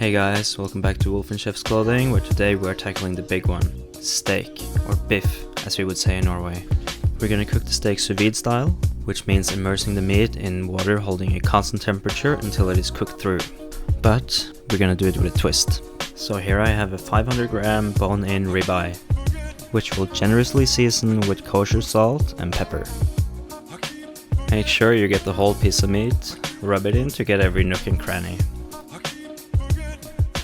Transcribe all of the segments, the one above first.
Hey guys, welcome back to Wolf in Chef's Clothing, where today we are tackling the big one, steak, or biff as we would say in Norway. We're gonna cook the steak sous vide style, which means immersing the meat in water holding a constant temperature until it is cooked through. But we're gonna do it with a twist. So here I have a 500 gram bone-in ribeye, which we'll generously season with kosher salt and pepper. Make sure you get the whole piece of meat, rub it in to get every nook and cranny.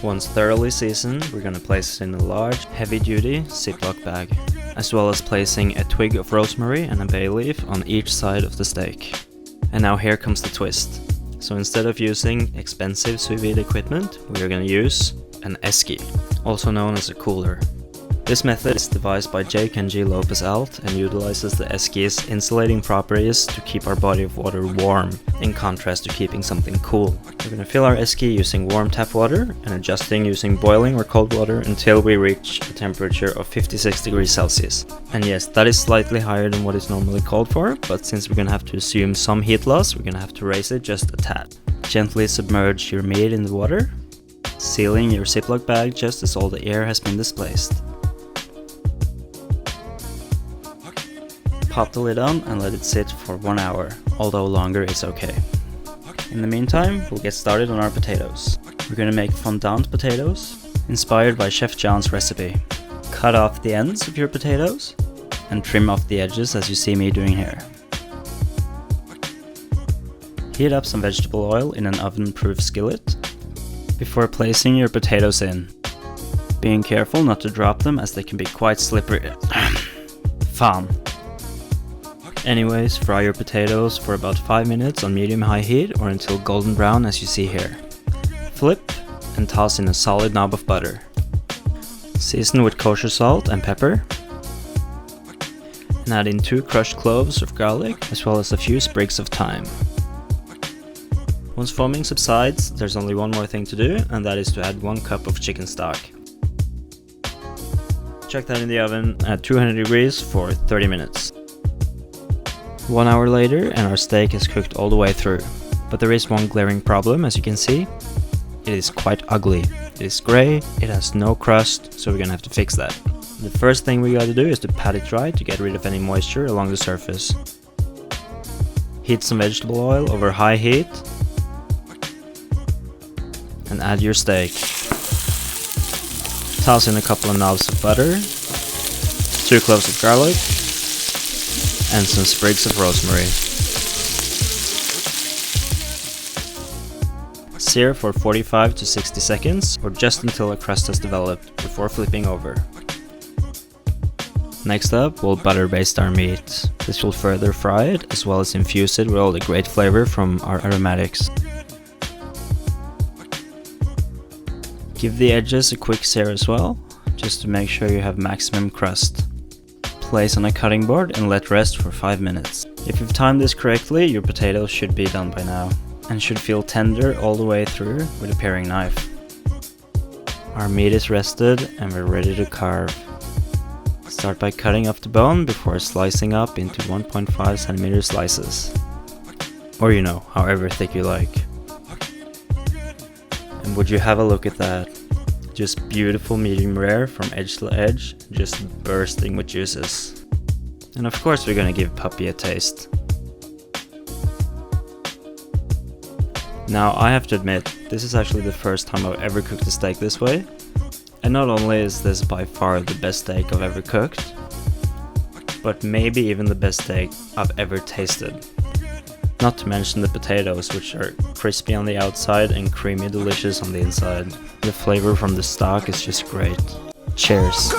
Once thoroughly seasoned, we're gonna place it in a large, heavy-duty Ziploc bag, as well as placing a twig of rosemary and a bay leaf on each side of the steak. And now here comes the twist. So instead of using expensive sous vide equipment, we are gonna use an Esky, also known as a cooler. This method is devised by Kenji Lopez Alt and utilizes the Esky's insulating properties to keep our body of water warm, in contrast to keeping something cool. We're going to fill our Esky using warm tap water and adjusting using boiling or cold water until we reach a temperature of 56 degrees Celsius. And yes, that is slightly higher than what is normally called for, but since we're going to have to assume some heat loss, we're going to have to raise it just a tad. Gently submerge your meat in the water, sealing your Ziploc bag just as all the air has been displaced. Pop the lid on and let it sit for 1 hour, although longer is okay. In the meantime, we'll get started on our potatoes. We're gonna make fondant potatoes, inspired by Chef John's recipe. Cut off the ends of your potatoes and trim off the edges as you see me doing here. Heat up some vegetable oil in an oven-proof skillet before placing your potatoes in, being careful not to drop them as they can be quite slippery. Fan. Anyways, fry your potatoes for about 5 minutes on medium-high heat or until golden brown as you see here. Flip and toss in a solid knob of butter. Season with kosher salt and pepper. And add in 2 crushed cloves of garlic as well as a few sprigs of thyme. Once foaming subsides, there's only one more thing to do, and that is to add 1 cup of chicken stock. Chuck that in the oven at 200 degrees for 30 minutes. 1 hour later and our steak is cooked all the way through. But there is one glaring problem, as you can see. It is quite ugly. It is grey, it has no crust, so we're gonna have to fix that. The first thing we gotta do is to pat it dry to get rid of any moisture along the surface. Heat some vegetable oil over high heat and add your steak. Toss in a couple of knobs of butter, 2 cloves of garlic, and some sprigs of rosemary. Sear for 45 to 60 seconds, or just until a crust has developed, before flipping over. Next up, we'll butter baste our meat. This will further fry it, as well as infuse it with all the great flavor from our aromatics. Give the edges a quick sear as well, just to make sure you have maximum crust. Place on a cutting board and let rest for 5 minutes. If you've timed this correctly, your potatoes should be done by now, and should feel tender all the way through with a paring knife. Our meat is rested and we're ready to carve. Start by cutting off the bone before slicing up into 1.5 centimeter slices. Or however thick you like. And would you have a look at that? Just beautiful medium rare from edge to edge, just bursting with juices. And of course we're gonna give puppy a taste. Now I have to admit, this is actually the first time I've ever cooked a steak this way. And not only is this by far the best steak I've ever cooked, but maybe even the best steak I've ever tasted. Not to mention the potatoes, which are crispy on the outside and creamy delicious on the inside. The flavor from the stock is just great. Cheers!